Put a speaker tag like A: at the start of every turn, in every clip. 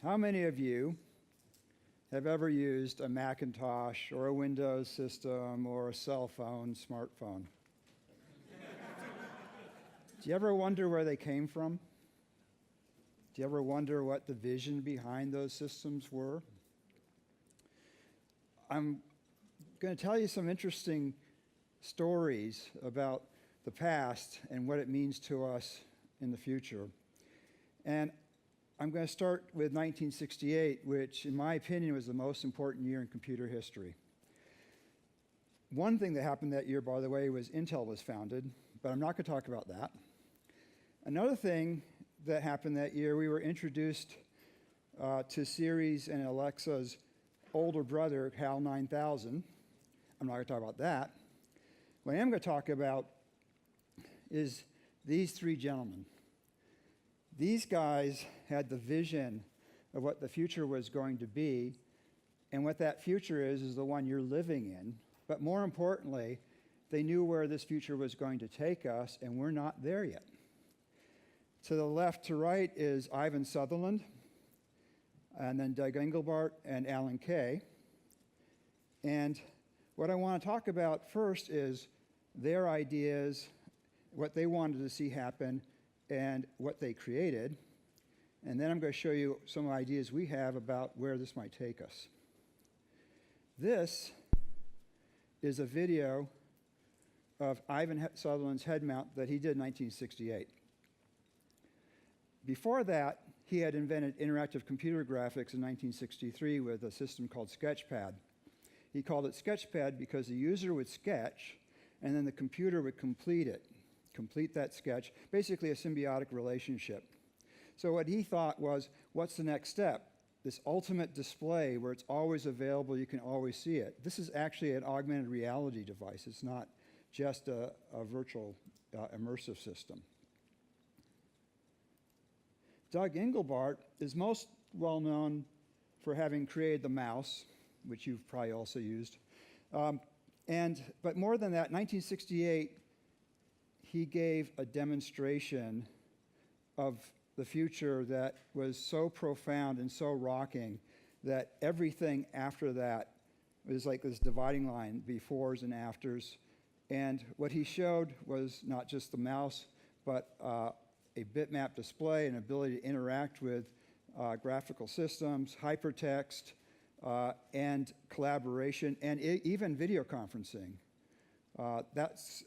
A: How many of you have ever used a Macintosh or a Windows system or a cell phone, smartphone? Do you ever wonder where they came from? Do you ever wonder what the vision behind those systems were? I'm going to tell you some interesting stories about the past and what it means to us in the future. And I'm going to start with 1968, which in my opinion was the most important year in computer history. One thing that happened that year, by the way, was Intel was founded, but I'm not going to talk about that. Another thing that happened that year, we were introduced to Siri's and Alexa's older brother, HAL 9000. I'm not going to talk about that. What I am going to talk about is these three gentlemen. These guys had the vision of what the future was going to be, and what that future is the one you're living in. But more importantly, they knew where this future was going to take us, and we're not there yet. To the left to right is Ivan Sutherland, and then Doug Engelbart and Alan Kay. And what I want to talk about first is their ideas, what they wanted to see happen, and what they created. And then I'm going to show you some ideas we have about where this might take us. This is a video of Ivan Sutherland's head mount that he did in 1968. Before that, he had invented interactive computer graphics in 1963 with a system called Sketchpad. He called it Sketchpad because the user would sketch, and then the computer would complete that sketch, basically a symbiotic relationship. So what he thought was, what's the next step? This ultimate display where it's always available, you can always see it. This is actually an augmented reality device. It's not just a virtual immersive system. Doug Engelbart is most well known for having created the mouse, which you've probably also used. But more than that, in 1968, he gave a demonstration of the future that was so profound and so rocking that everything after that was like this dividing line, befores and afters. And what he showed was not just the mouse, but a bitmap display, an ability to interact with graphical systems, hypertext, and collaboration, and even video conferencing. That's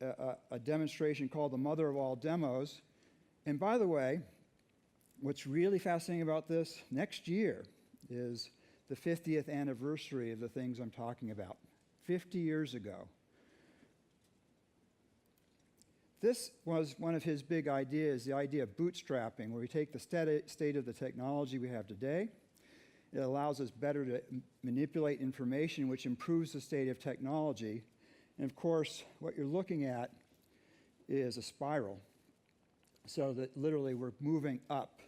A: a demonstration called the mother of all demos. And by the way, what's really fascinating about this, next year is the 50th anniversary of the things I'm talking about, 50 years ago. This was one of his big ideas, the idea of bootstrapping, where we take the state of the technology we have today. It allows us better to manipulate information, which improves the state of technology. And of course, what you're looking at is a spiral, so that literally we're moving up.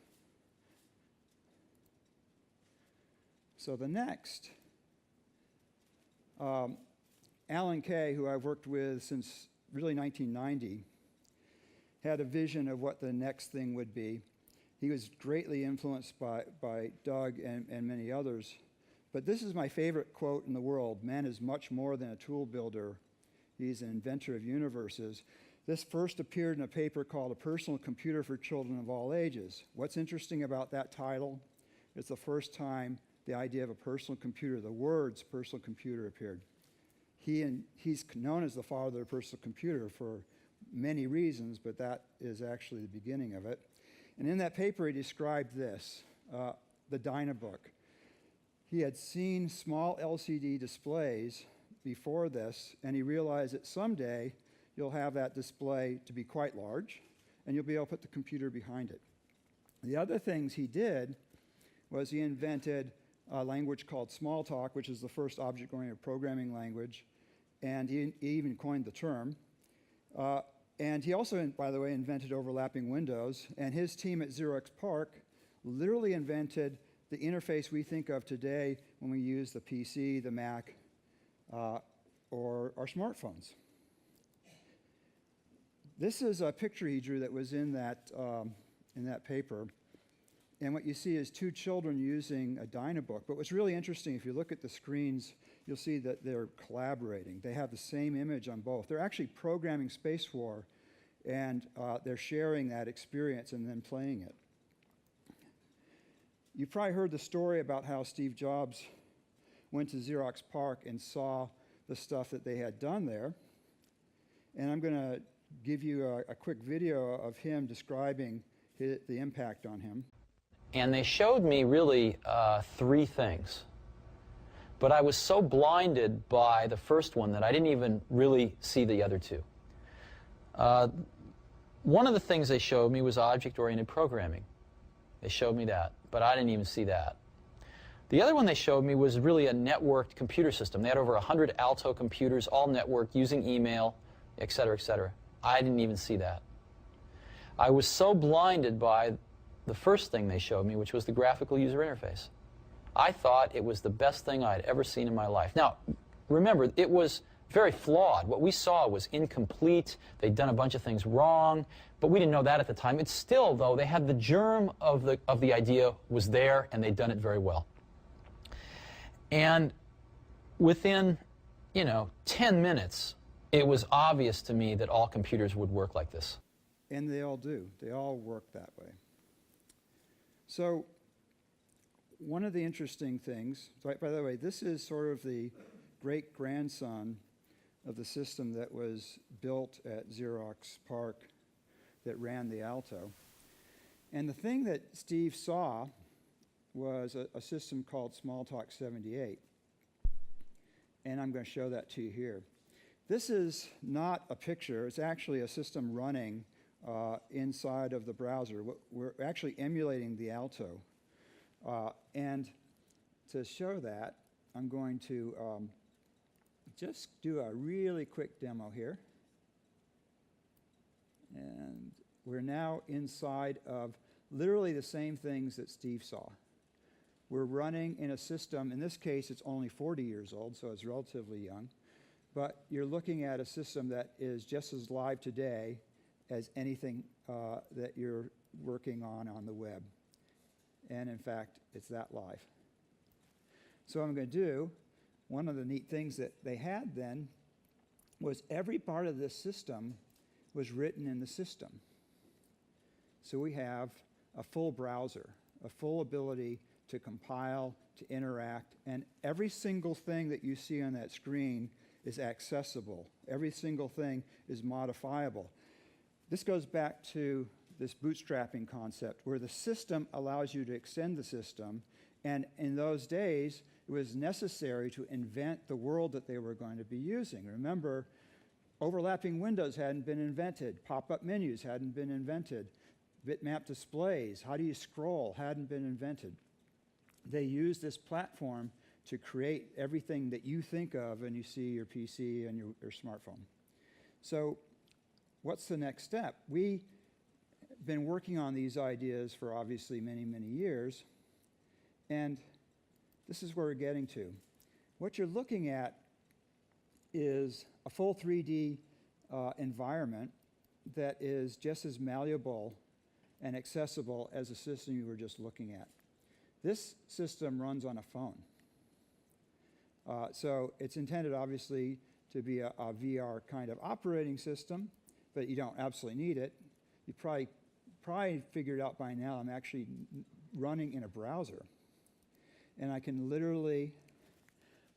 A: So the next, Alan Kay, who I've worked with since really 1990, had a vision of what the next thing would be. He was greatly influenced by Doug and many others. But this is my favorite quote in the world: "Man is much more than a tool builder. He's an inventor of universes." This first appeared in a paper called A Personal Computer for Children of All Ages. What's interesting about that title? It's the first time the idea of a personal computer, the words personal computer, appeared. He's known as the father of the personal computer for many reasons, but that is actually the beginning of it. And in that paper, he described this, the Dynabook. He had seen small LCD displays before this, and he realized that someday you'll have that display to be quite large, and you'll be able to put the computer behind it. The other things he did was he invented a language called Smalltalk, which is the first object-oriented programming language, and he even coined the term. And he also, by the way, invented overlapping windows, and his team at Xerox PARC literally invented the interface we think of today when we use the PC, the Mac, or our smartphones. This is a picture he drew that was in that paper. And what you see is two children using a Dynabook. But what's really interesting, if you look at the screens, you'll see that they're collaborating. They have the same image on both. They're actually programming Space War, and they're sharing that experience and then playing it. You've probably heard the story about how Steve Jobs went to Xerox PARC and saw the stuff that they had done there. And I'm going to give you a quick video of him describing the impact on him.
B: And they showed me really three things. But I was so blinded by the first one that I didn't even really see the other two. One of the things they showed me was object-oriented programming. They showed me that, but I didn't even see that. The other one they showed me was really a networked computer system. They had over 100 Alto computers, all networked, using email, et cetera, et cetera. I didn't even see that. I was so blinded by the first thing they showed me, which was the graphical user interface. I thought it was the best thing I'd ever seen in my life. Now, remember, it was very flawed. What we saw was incomplete. They'd done a bunch of things wrong, but we didn't know that at the time. It's still, though, they had the germ of the idea was there, and they'd done it very well. And within, 10 minutes, it was obvious to me that all computers would work like this.
A: And they all do. They all work that way. So one of the interesting things, by the way, this is sort of the great-grandson of the system that was built at Xerox PARC that ran the Alto. And the thing that Steve saw was a system called Smalltalk 78. And I'm going to show that to you here. This is not a picture. It's actually a system running inside of the browser. We're actually emulating the Alto. And to show that, I'm going to just do a really quick demo here. And we're now inside of literally the same things that Steve saw. We're running in a system, in this case it's only 40 years old, so it's relatively young, but you're looking at a system that is just as live today as anything that you're working on the web. And in fact, it's that live. So what I'm going to do, one of the neat things that they had then was every part of this system was written in the system. So we have a full browser, a full ability to compile, to interact, and every single thing that you see on that screen is accessible. Every single thing is modifiable. This goes back to this bootstrapping concept, where the system allows you to extend the system, and in those days, it was necessary to invent the world that they were going to be using. Remember, overlapping windows hadn't been invented, pop-up menus hadn't been invented, bitmap displays, how do you scroll, hadn't been invented. They used this platform to create everything that you think of when you see your PC and your smartphone. So what's the next step? We've been working on these ideas for obviously many, many years, and this is where we're getting to. What you're looking at is a full 3D environment that is just as malleable and accessible as the system you were just looking at. This system runs on a phone. So it's intended, obviously, to be a VR kind of operating system, but you don't absolutely need it. You probably figured out by now I'm actually running in a browser. And I can literally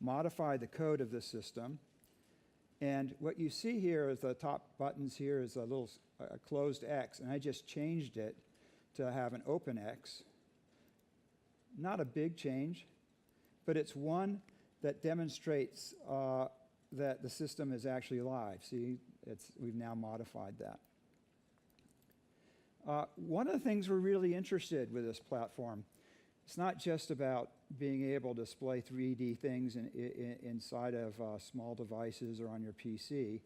A: modify the code of this system. And what you see here is the top buttons here is a little closed X, and I just changed it to have an open X. Not a big change, but it's one that demonstrates that the system is actually live. See, we've now modified that. One of the things we're really interested with this platform, it's not just about being able to display 3D things inside of small devices or on your PC.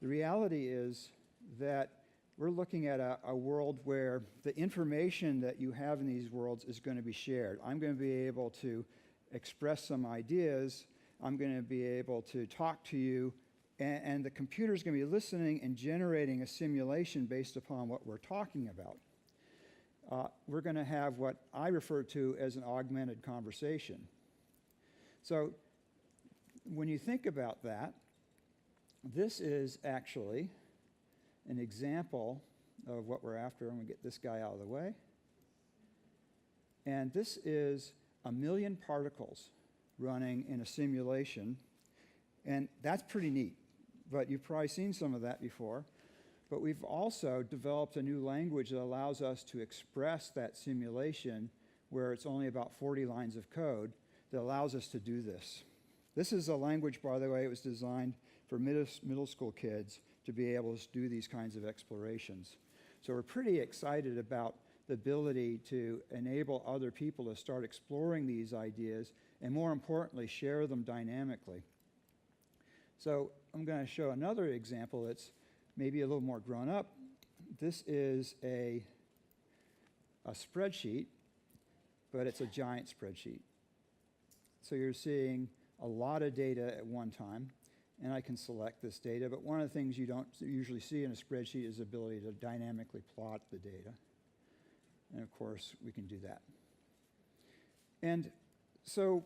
A: The reality is that we're looking at a world where the information that you have in these worlds is going to be shared. I'm going to be able to express some ideas. I'm going to be able to talk to you, and the computer's going to be listening and generating a simulation based upon what we're talking about. we're going to have what I refer to as an augmented conversation. So when you think about that, this is actually an example of what we're after. I'm going to get this guy out of the way. And this is 1 million particles running in a simulation. And that's pretty neat. But you've probably seen some of that before. But we've also developed a new language that allows us to express that simulation where it's only about 40 lines of code that allows us to do this. This is a language, by the way, it was designed for middle school kids to be able to do these kinds of explorations. So we're pretty excited about the ability to enable other people to start exploring these ideas and, more importantly, share them dynamically. So I'm going to show another example that's maybe a little more grown up. This is a spreadsheet, but it's a giant spreadsheet. So you're seeing a lot of data at one time, and I can select this data, but one of the things you don't usually see in a spreadsheet is the ability to dynamically plot the data. And of course, we can do that. And so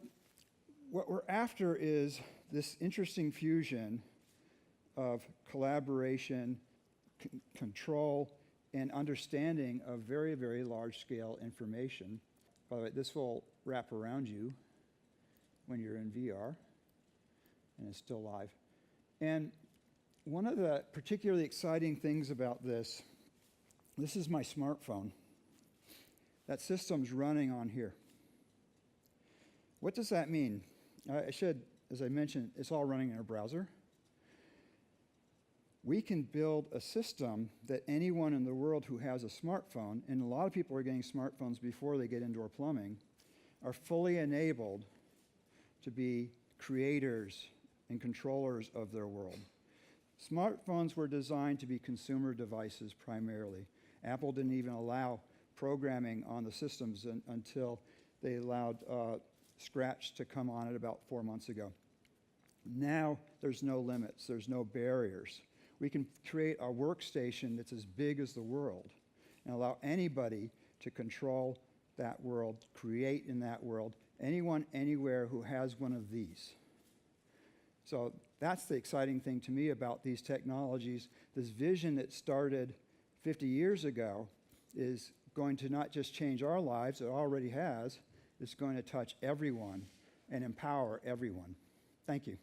A: what we're after is this interesting fusion of collaboration, control, and understanding of very, very large-scale information. By the way, this will wrap around you when you're in VR, and it's still live. And one of the particularly exciting things about this is my smartphone. That system's running on here. What does that mean? I should, as I mentioned, it's all running in a browser. We can build a system that anyone in the world who has a smartphone, and a lot of people are getting smartphones before they get indoor plumbing, are fully enabled to be creators and controllers of their world. Smartphones were designed to be consumer devices primarily. Apple didn't even allow programming on the systems until they allowed Scratch to come on it about 4 months ago. Now there's no limits, there's no barriers. We can create a workstation that's as big as the world and allow anybody to control that world, create in that world, anyone, anywhere who has one of these. So that's the exciting thing to me about these technologies. This vision that started 50 years ago is going to not just change our lives, it already has, it's going to touch everyone and empower everyone. Thank you.